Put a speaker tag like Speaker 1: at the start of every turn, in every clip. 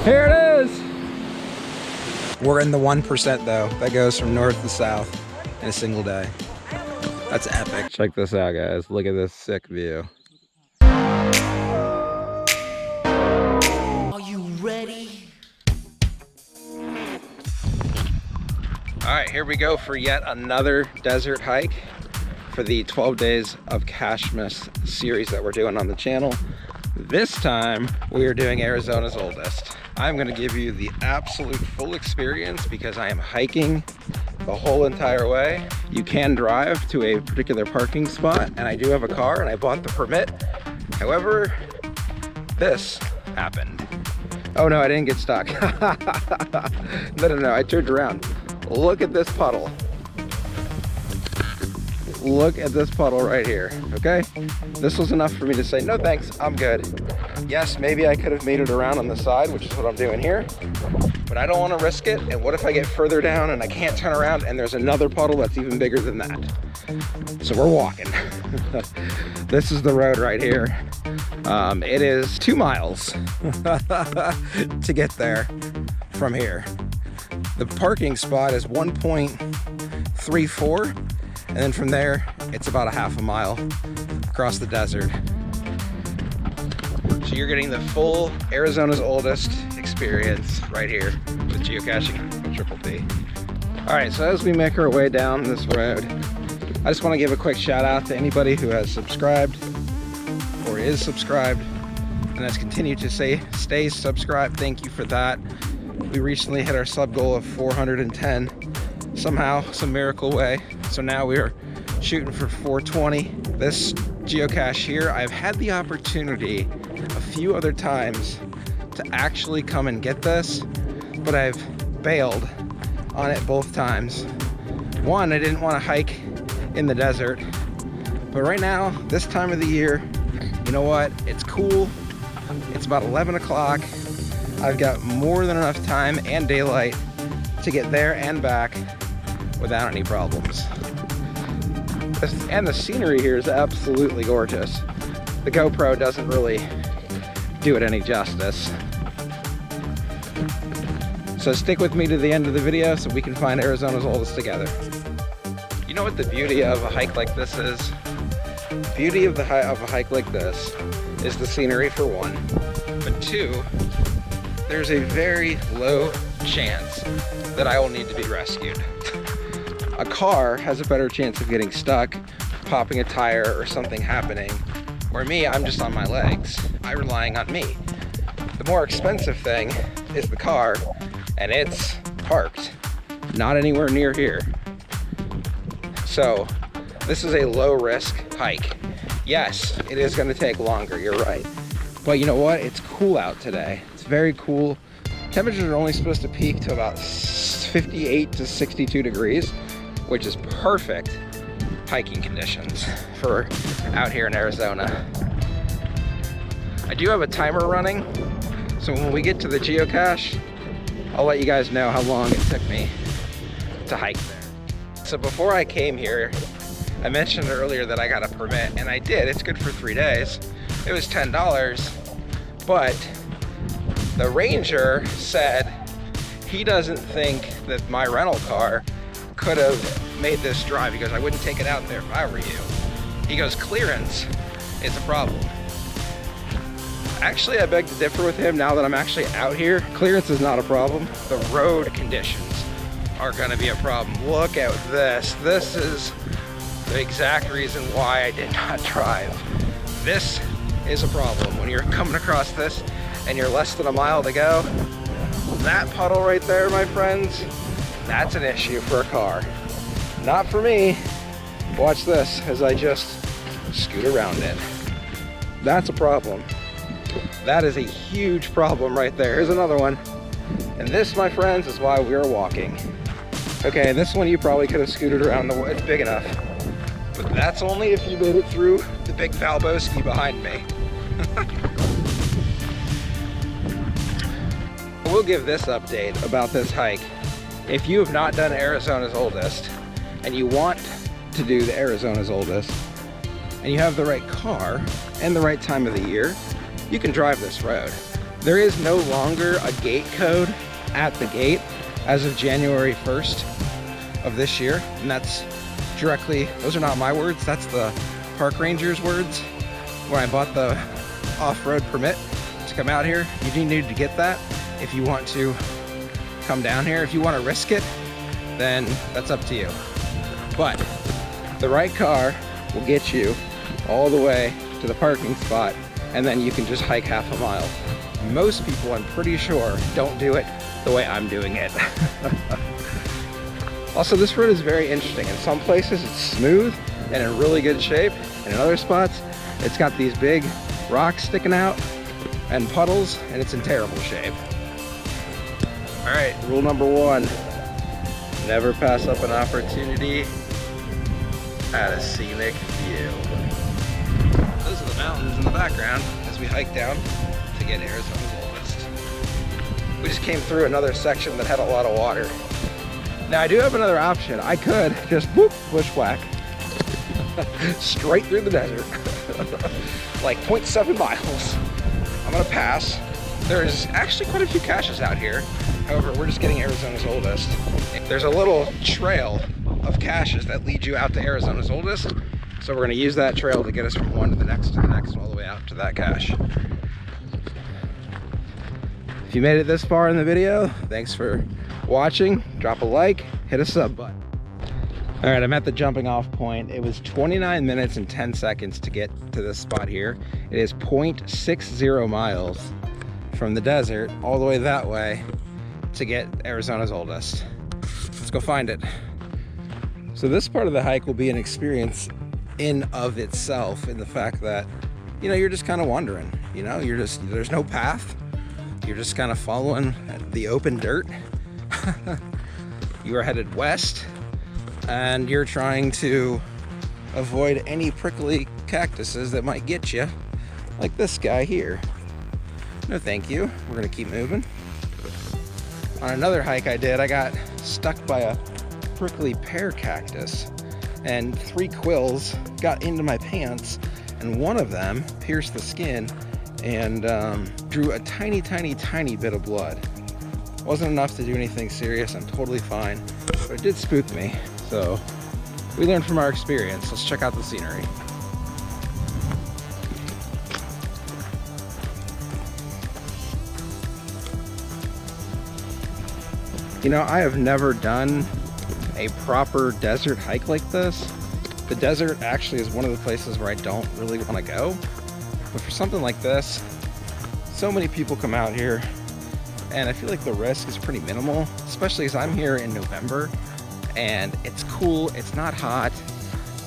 Speaker 1: Here it is. We're in the 1% though. That goes from north to south in a single day. That's epic. Check this out, guys. Look at this sick view.
Speaker 2: Are you ready?
Speaker 1: All right, here we go for yet another desert hike for the 12 days of Cachemas series that we're doing on the channel. This time we are doing Arizona's oldest. I'm gonna give you the absolute full experience because I am hiking the whole entire way. You can drive to a particular parking spot, and I do have a car and I bought the permit. However, this happened. Oh no, I didn't get stuck. No, I turned around. Look at this puddle. Look at this puddle right here, okay? This was enough for me to say, no thanks, I'm good. Yes, maybe I could have made it around on the side, which is what I'm doing here, but I don't want to risk it. And what if I get further down and I can't turn around and there's another puddle that's even bigger than that? So we're walking. This is the road right here. It is 2 miles to get there from here. The parking spot is 1.34. And then from there, it's about a half a mile across the desert. So you're getting the full Arizona's oldest experience right here with geocaching Triple P. All right, so as we make our way down this road, I just want to give a quick shout out to anybody who has subscribed or is subscribed and has continued to stay subscribed. Thank you for that. We recently hit our sub goal of 410 somehow, some miracle way. So now we are shooting for 420. This geocache here, I've had the opportunity a few other times to actually come and get this, but I've bailed on it both times. One, I didn't want to hike in the desert, but right now, this time of the year, you know what? It's cool. It's about 11 o'clock. I've got more than enough time and daylight to get there and back without any problems. And the scenery here is absolutely gorgeous. The GoPro doesn't really do it any justice. So stick with me to the end of the video so we can find Arizona's oldest together. You know what the beauty of a hike like this is? The beauty of a hike like this is the scenery for one, but two, there's a very low chance that I will need to be rescued. A car has a better chance of getting stuck, popping a tire, or something happening. Where me, I'm just on my legs. I'm relying on me. The more expensive thing is the car, and it's parked, not anywhere near here. So this is a low risk hike. Yes, it is gonna take longer, you're right. But you know what? It's cool out today. It's very cool. Temperatures are only supposed to peak to about 58 to 62 degrees, which is perfect hiking conditions for out here in Arizona. I do have a timer running, so when we get to the geocache, I'll let you guys know how long it took me to hike there. So before I came here, I mentioned earlier that I got a permit, and I did. It's good for 3 days. It was $10, but the ranger said he doesn't think that my rental car could have made this drive. He goes, I wouldn't take it out there if I were you. He goes, clearance is a problem. Actually, I beg to differ with him now that I'm actually out here. Clearance is not a problem. The road conditions are gonna be a problem. Look at this. This is the exact reason why I did not drive. This is a problem. When you're coming across this and you're less than a mile to go, that puddle right there, my friends, that's an issue for a car. Not for me. Watch this as I just scoot around it. That's a problem. That is a huge problem right there. Here's another one. And this, my friends, is why we are walking. Okay, this one you probably could have scooted around. It's big enough. But that's only if you made it through the big Valboski behind me. We'll give this update about this hike. If you have not done Arizona's oldest, and you want to do the Arizona's oldest, and you have the right car and the right time of the year, you can drive this road. There is no longer a gate code at the gate as of January 1st of this year, and that's directly, those are not my words, that's the park ranger's words. When I bought the off-road permit to come out here, you do need to get that if you want to come down here. If you want to risk it, then that's up to you. But the right car will get you all the way to the parking spot, and then you can just hike half a mile. Most people, I'm pretty sure, don't do it the way I'm doing it. Also, this road is very interesting. In some places it's smooth and in really good shape, and in other spots it's got these big rocks sticking out and puddles, and it's in terrible shape. All right, rule number 1, never pass up an opportunity at a scenic view. Those are the mountains in the background as we hike down to get Arizona's oldest. We just came through another section that had a lot of water. Now I do have another option. I could just whoop, bushwhack straight through the desert, like 0.7 miles. I'm gonna pass. There's actually quite a few caches out here. However, we're just getting Arizona's oldest. There's a little trail of caches that lead you out to Arizona's oldest. So we're gonna use that trail to get us from one to the next, and all the way out to that cache. If you made it this far in the video, thanks for watching. Drop a like, hit a sub button. All right, I'm at the jumping off point. It was 29 minutes and 10 seconds to get to this spot here. It is 0.60 miles from the desert all the way that way to get Arizona's oldest. Let's go find it. So this part of the hike will be an experience in of itself, in the fact that, you know, you're just kind of wandering, you know, there's no path. You're just kind of following the open dirt. You are headed west, and you're trying to avoid any prickly cactuses that might get you, like this guy here. No thank you. We're gonna keep moving. On another hike I did, I got stuck by a prickly pear cactus, and 3 quills got into my pants, and one of them pierced the skin and drew a tiny bit of blood. Wasn't enough to do anything serious. I'm totally fine, but it did spook me. So we learned from our experience. Let's check out the scenery. You know, I have never done a proper desert hike like this. The desert actually is one of the places where I don't really want to go. But for something like this, so many people come out here, and I feel like the risk is pretty minimal, especially as I'm here in November and it's cool, it's not hot,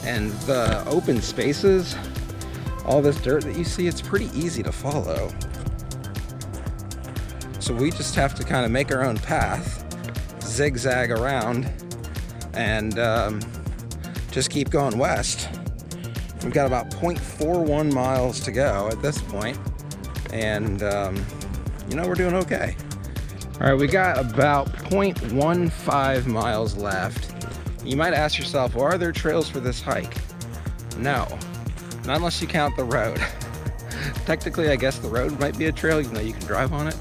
Speaker 1: and the open spaces, all this dirt that you see, it's pretty easy to follow. So we just have to kind of make our own path, zigzag around, and just keep going west. We've got about 0.41 miles to go at this point, and you know, we're doing okay. All right, we got about 0.15 miles left. You might ask yourself, well, are there trails for this hike? No, not unless you count the road. Technically, I guess the road might be a trail, even though you can drive on it.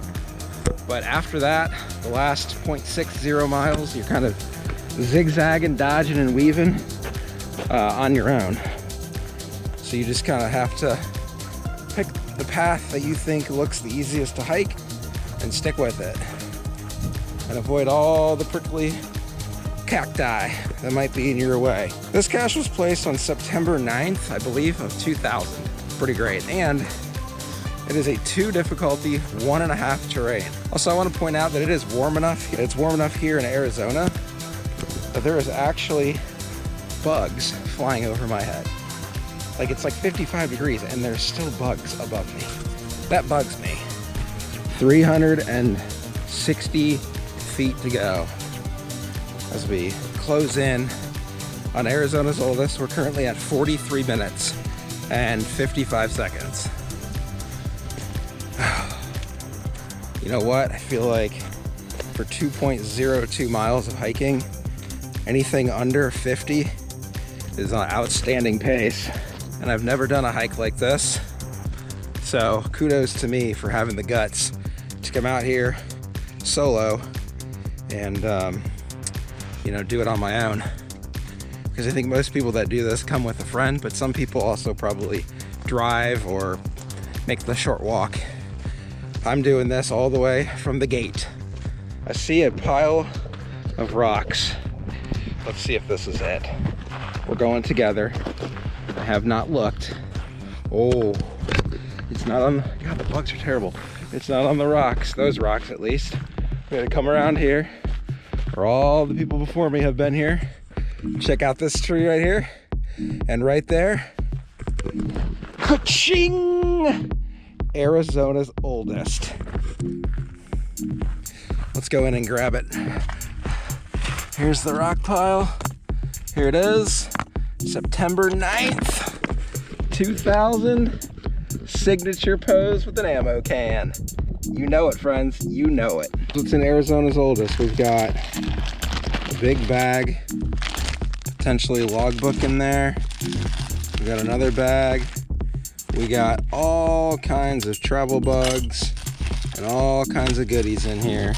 Speaker 1: But after that, the last 0.60 miles, you're kind of zigzagging, dodging, and weaving on your own. So you just kind of have to pick the path that you think looks the easiest to hike and stick with it. And avoid all the prickly cacti that might be in your way. This cache was placed on September 9th, I believe, of 2000. Pretty great. And it is a 2 difficulty, 1.5 terrain. Also, I want to point out that it is warm enough. It's warm enough here in Arizona that there is actually bugs flying over my head. Like, it's like 55 degrees and there's still bugs above me. That bugs me. 360 feet to go as we close in on Arizona's oldest. We're currently at 43 minutes and 55 seconds. You know what? I feel like for 2.02 miles of hiking, anything under 50 is an outstanding pace. And I've never done a hike like this, so kudos to me for having the guts to come out here solo and you know, do it on my own, because I think most people that do this come with a friend, but some people also probably drive or make the short walk. I'm doing this all the way from the gate. I see a pile of rocks. Let's see if this is it. We're going together. I have not looked. Oh, it's not on, God, the bugs are terrible. It's not on the rocks, those rocks at least. We gotta come around here, where all the people before me have been here. Check out this tree right here, and right there, ka-ching! Arizona's oldest. Let's go in and grab it. Here's the rock pile. Here it is, September 9th, 2000. Signature pose with an ammo can. You know it, friends, you know it. It's in Arizona's oldest. We've got a big bag, potentially logbook in there. We got another bag. We got all kinds of travel bugs and all kinds of goodies in here.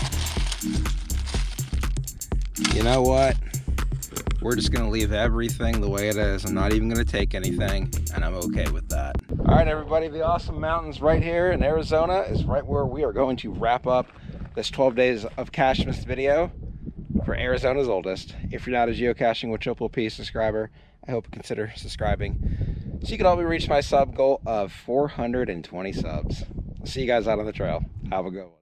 Speaker 1: You know what? We're just gonna leave everything the way it is. I'm not even gonna take anything, and I'm okay with that. All right, everybody, the awesome mountains right here in Arizona is right where we are going to wrap up this 12 days of Cachemas video for Arizona's oldest. If you're not a Geocaching with Triple P subscriber, I hope you consider subscribing so you can help me reach my sub goal of 420 subs. I'll see you guys out on the trail. Have a good one.